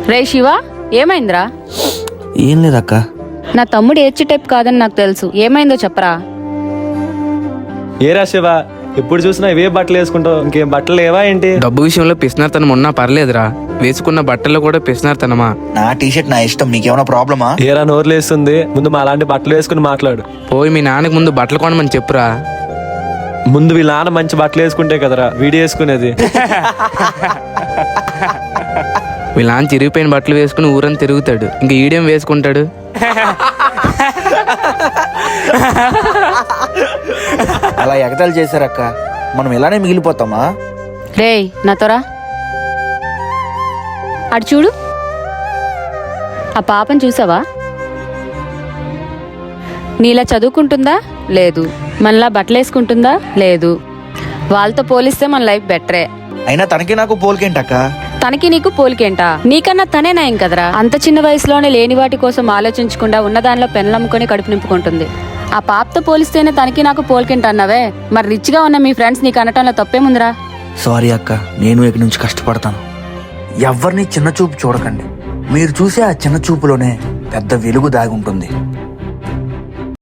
రే శివ, ఏమైందిరా? ఏం లేదక్క. నా తమ్ముడు ఏడ్చి టైప్ కాదని నాకు తెలుసు, ఏమైందో చెప్పరా? ఏరా శివ, ఎప్పుడు చూసినా ఇవే బట్టలు వేసుకుంటావు, ఇంకేం బట్టలు లేవా ఏంటి? డబ్బు విషయంలో పిసినార్తనం ఉన్నా పర్లేదురా, వేసుకున్న బట్టల్లో కూడా పిసినార్తనమా? నా టీషర్ట్ నా ఇష్టం, నీకేమైనా ప్రాబ్లమా? ఏరా నోర్లేస్తుంది, ముందు మా అలాంటి బట్టలు వేసుకుని మాట్లాడు. పోయి మీ నాన్నకి ముందు బట్టలు కొనమని చెప్పురా. ముందు వీళ్ళ నాన్న మంచి బట్టలు వేసుకుంటే కదరా వీడి వేసుకునేది. వీళ్ళ నాన్న చిరిగిపోయిన బట్టలు వేసుకుని ఊరని తిరుగుతాడు, ఇంకా ఈడేం వేసుకుంటాడు? అలా ఎగతాలు చేశారక్క, మనం ఇలానే మిగిలిపోతామా? రే నాతోరా, అటు చూడు, ఆ పాపను చూసావా? నీలా చదువుకుంటుందా? లేదు. మనలా బట్టలు వేసుకుంటుందా? లేదు. వాళ్ళతో పోలిస్తే మన లైఫ్ బెటరే. అయినా తనకి నాకు పోలికేంటక్క? తనకి నీకు పోలికేంటా? నీకన్నా తనే నయం కదరా. అంత చిన్న వయసులోనే లేని వాటి కోసం ఆలోచించకుండా ఉన్న దానిలో పెన్లమ్ముకొని కడుపు నింపుకుంటుంది. ఆ పాపతో పోలిస్తేనే తనకి నాకు పోలికేంటన్నావే, మరి రిచ్ గా ఉన్న మీ ఫ్రెండ్స్ నీకు అనటంలో తప్పేముందిరా? సారీ అక్క, నేను ఇక నుంచి కష్టపడతాను. ఎవరిని చిన్న చూపు చూడకండి, మీరు చూసే ఆ చిన్న చూపులోనే పెద్ద వెలుగు దాగి ఉంటుంది.